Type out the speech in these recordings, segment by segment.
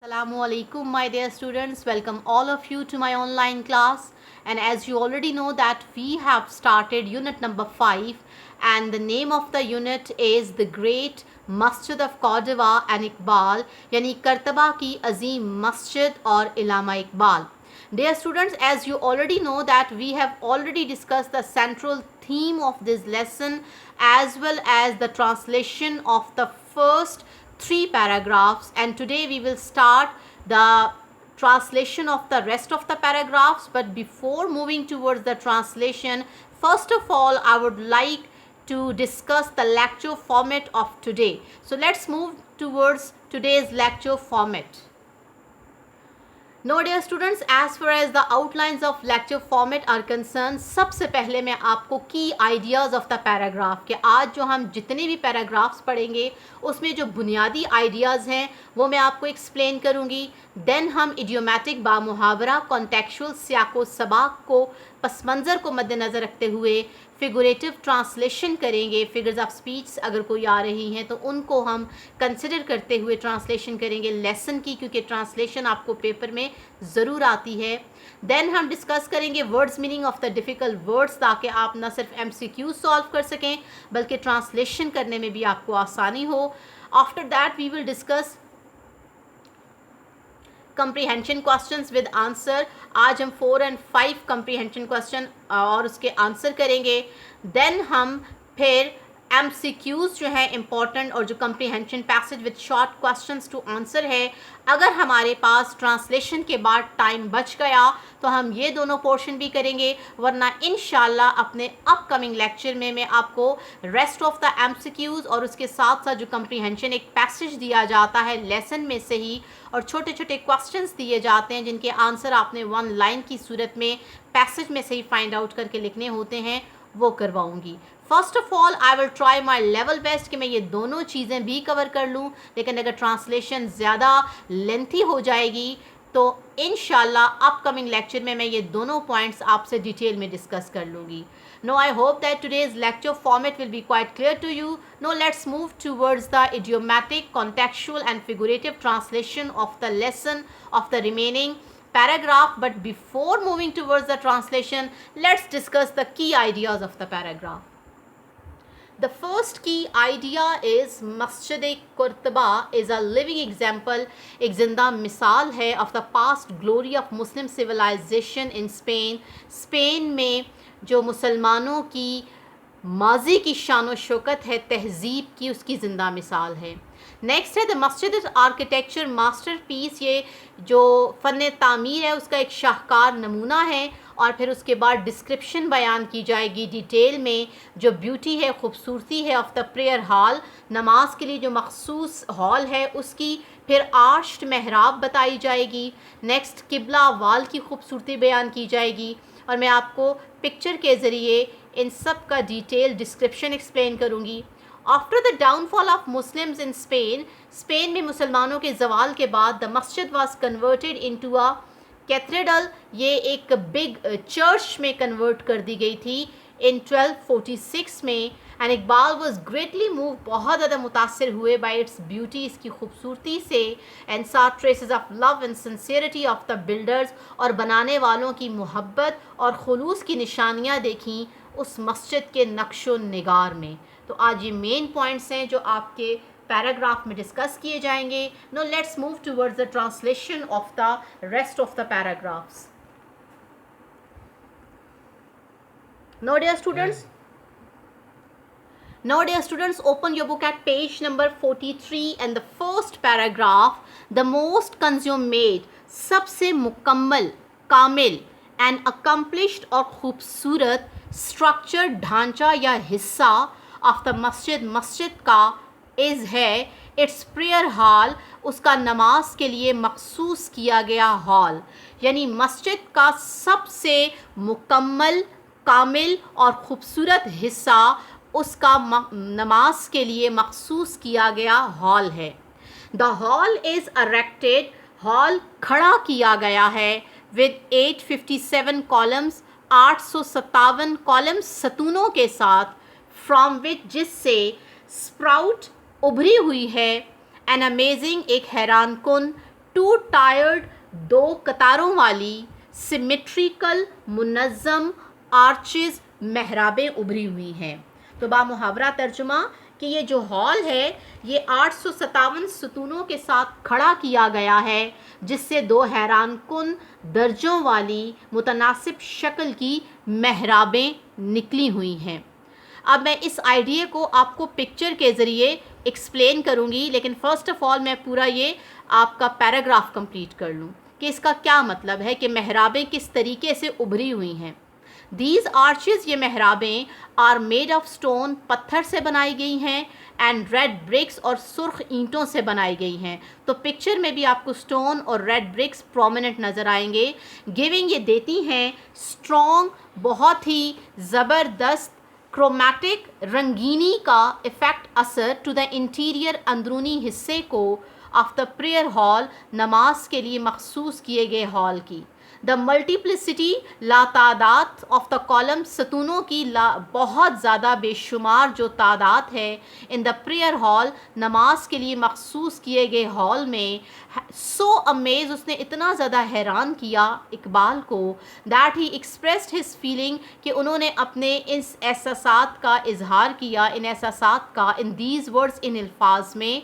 Assalamu alaikum, my dear students. Welcome all of you to my online class. And as you already know that we have started unit number 5, and the name of the unit is the Great Masjid of Cordoba and Iqbal, yani Kartaba ki Azim Masjid or Ilama Iqbal. Dear students, as you already know that we have already discussed the central theme of this lesson as well as the translation of the first 3 paragraphs, and today we will start the translation of the rest of the paragraphs. But before moving towards the translation, first of all I would like to discuss the lecture format of today. So let's move towards today's lecture format. Now dear students, as far as the outlines of lecture format are concerned, सबसे पहले मैं आपको की ideas of the paragraph के आज जो हम जितने भी पैराग्राफ्स पढ़ेंगे उसमें जो बुनियादी आइडियाज़ हैं वो मैं आपको एक्सप्लेन करूँगी. देन हम इडियोमैटिक बामुहावरा कॉन्टेक्चुअल सियाको सबाक को पस मंज़र को मद्देनज़र रखते हुए फिगरेटिव ट्रांसलेशन करेंगे. फिगर्स ऑफ स्पीच अगर कोई आ रही हैं तो उनको हम कंसिडर करते हुए ट्रांसलेशन करेंगे लेसन की, क्योंकि ट्रांसलेशन आपको पेपर में ज़रूर आती है. देन हम डिस्कस करेंगे words meaning of the difficult words, ताकि आप न सिर्फ MCQ सॉल्व कर सकें बल्कि ट्रांसलेशन करने में भी आपको आसानी हो. After that we will discuss comprehension questions with answer. आज हम 4 and 5 comprehension question और उसके आंसर करेंगे. देन हम फिर MCQs जो है इम्पॉर्टेंट और जो comprehension passage with short questions to answer है, अगर हमारे पास ट्रांसलेशन के बाद टाइम बच गया तो हम ये दोनों पोर्शन भी करेंगे, वरना इंशाल्लाह अपने अपकमिंग लेक्चर में मैं आपको रेस्ट ऑफ द MCQs और उसके साथ साथ जो comprehension एक पैसेज दिया जाता है लेसन में से ही और छोटे छोटे क्वेश्चंस दिए जाते हैं जिनके आंसर आपने 1 लाइन की सूरत में पैसेज में से ही फाइंड आउट करके लिखने होते हैं, वो करवाऊंगी. First of all I will try my level best कि मैं ये दोनों चीज़ें भी कवर कर लूँ, लेकिन अगर ट्रांसलेशन ज़्यादा लेंथी हो जाएगी तो इंशाल्लाह अपकमिंग लेक्चर में मैं ये दोनों पॉइंट्स आपसे डिटेल में डिस्कस कर लूँगी. Now I hope that today's lecture format will be quite clear to you. Now let's move towards the idiomatic, contextual and figurative translation of the lesson of the remaining paragraph. But before moving towards the translation, let's discuss the key ideas of the paragraph. The first key idea is Masjid-e-Qurtuba is a living example, एक जिंदा मिसाल है of the past glory of Muslim civilization in Spain. Spain में जो मुसलमानों की माजी की शान व शौकत है, तहज़ीब की, उसकी ज़िंदा मिसाल है. नेक्स्ट है द मस्जिद आर्किटेक्चर मास्टर पीस, ये जो फ़न तामीर है उसका एक शाहकार नमूना है. और फिर उसके बाद डिस्क्रिप्शन बयान की जाएगी डिटेल में, जो ब्यूटी है, ख़ूबसूरती है ऑफ द प्रेयर हॉल, नमाज के लिए जो मखसूस हॉल है उसकी. फिर आर्च्ड महराब बताई जाएगी. नेक्स्ट किबला वाल की खूबसूरती बयान की जाएगी और मैं आपको पिक्चर के ज़रिए इन सब का डिटेल डिस्क्रिप्शन एक्सप्लेन करूँगी. After the downfall of Muslims in Spain, Spain में मुसलमानों के जवाल के बाद द मस्जिद was converted into a cathedral, ये एक बिग चर्च में कन्वर्ट कर दी गई थी इन 1246 में. And Iqbal was greatly move, बहुत ज़्यादा मुतासर हुए बाई इट्स ब्यूटी, इसकी खूबसूरती से. एंड सा traces of love and sincerity of the builders, और बनाने वालों की मोहब्बत और खुलूस की निशानियाँ देखीं उस मस्जिद के नक्शो निगार में. तो आज ये मेन पॉइंट्स हैं जो आपके पैराग्राफ में डिस्कस किए जाएंगे. Now let's move towards the translation of the rest of the paragraphs. Now dear students, Now dear students, open your book at page number 43 and the first paragraph, the most consummate, सबसे मुकम्मल, कामिल and accomplished और खूबसूरत structured ढांचा या हिस्सा of the मस्जिद, मस्जिद का is है its prayer hall, उसका नमाज के लिए मखसूस किया गया हॉल. यानी मस्जिद का सबसे मुकम्मल, कामिल और ख़ूबसूरत हिस्सा उसका नमाज के लिए मखसूस किया गया हॉल है. द हॉल इज़ अरेक्टेड, हॉल खड़ा किया गया है विद 857 कॉलम्स, 857 कॉलम्स सतूनों के साथ, फ्रॉम विच, जिससे स्प्राउट उभरी हुई है, एन अमेजिंग, एक हैरान कुन, 2 टायर्ड 2 कतारों वाली सिमेट्रिकल मुनज़्ज़म आर्चेस महराबें उभरी हुई हैं। तो बामुहावरा तर्जुमा कि ये जो हॉल है ये 857 सतूनों के साथ खड़ा किया गया है, जिससे 2 हैरान कुन दर्जों वाली मुतनासिब शक्ल की महराबें निकली हुई हैं। अब मैं इस आइडिया को आपको पिक्चर के ज़रिए एक्सप्लेन करूँगी, लेकिन फ़र्स्ट ऑफ़ ऑल मैं पूरा ये आपका पैराग्राफ कंप्लीट कर लूँ कि इसका क्या मतलब है कि महराबें किस तरीके से उभरी हुई हैं। दीज आर्चेस, ये महराबें, आर मेड ऑफ स्टोन, पत्थर से बनाई गई हैं, एंड रेड ब्रिक्स, और सुर्ख ईंटों से बनाई गई हैं। तो पिक्चर में भी आपको स्टोन और रेड ब्रिक्स प्रोमिनेंट नज़र आएंगे। गिविंग, ये देती हैं स्ट्रॉन्ग, बहुत ही ज़बरदस्त क्रोमैटिक, रंगीनी का इफ़ेक्ट असर टू द इंटीरियर, अंदरूनी हिस्से को ऑफ द प्रेयर हॉल, नमाज के लिए मखसूस किए गए हॉल की। द मल्टीप्लिसिटी, लातादाद ऑफ द कॉलम, सतूनों की बहुत ज़्यादा बेशुमार जो तादाद है इन द प्रेयर हॉल, नमाज के लिए मखसूस किए गए हॉल में। सो अमेज, उसने इतना ज़्यादा हैरान किया इकबाल को, that he expressed his feeling, कि उन्होंने अपने इस एहसासात का इजहार किया, इन एहसासात का, इन दीज वर्ड्स, इन अल्फाज में।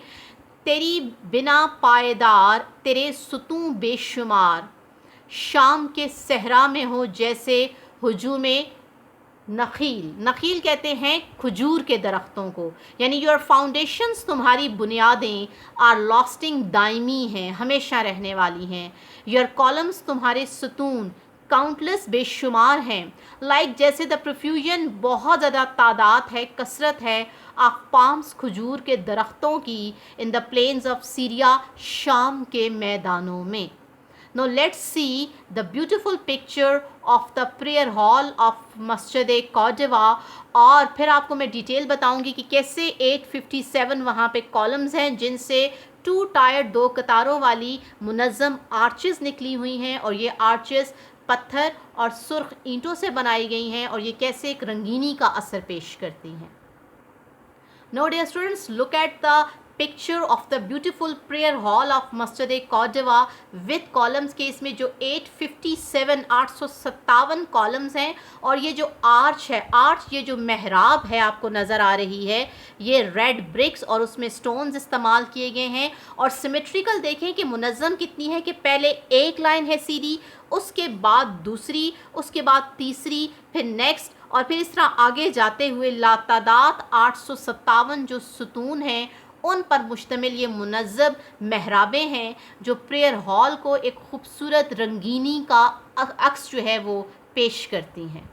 तेरी बिना पायदार, तेरे सतूं बेशुमार, शाम के सहरा में हो जैसे हुजूम नखील। नखील कहते हैं खजूर के दरख्तों को, यानी योर फाउंडेशंस, तुम्हारी बुनियादें, आर लास्टिंग, दायमी हैं, हमेशा रहने वाली हैं। योर कॉलम्स, तुम्हारे सतून, काउंटलेस, बेशुमार हैं। लाइक, जैसे द प्रोफ्यूजन, बहुत ज़्यादा तादाद है, कसरत है, ऑफ पाम्स, खजूर के दरख्तों की, in the plains of Syria, शाम के मैदानों में। Now let's see the beautiful picture of the prayer hall of मस्जिद कौडवा, और फिर आपको मैं डिटेल बताऊंगी कि कैसे 857 वहाँ पे कॉलम्स हैं, जिनसे 2 टायर 2 कतारों वाली मुनज़्ज़म आर्चेस निकली हुई हैं, और ये आर्चेस पत्थर और सुर्ख ईंटों से बनाई गई हैं, और ये कैसे एक रंगीनी का असर पेश करती हैं। Now dear students, look at the picture of the beautiful prayer hall of मस्जिद कौडवा with columns के इसमें जो 857 कॉलम्स हैं, और ये जो आर्च है, आर्च ये जो महराब है आपको नज़र आ रही है, ये रेड ब्रिक्स और उसमें स्टोन्स इस्तेमाल किए गए हैं। और सिमेट्रिकल देखें कि मुनज़्ज़म कितनी है, कि पहले एक लाइन है सीधी, उसके बाद दूसरी, उसके बाद तीसरी, फिर नेक्स्ट, और फिर इस तरह आगे जाते हुए लातादाद 857 जो सतून हैं उन पर मुश्तमिल ये मुनज़्ज़म महराबें हैं, जो प्रेयर हॉल को एक खूबसूरत रंगीनी का अक्स जो है वो पेश करती हैं।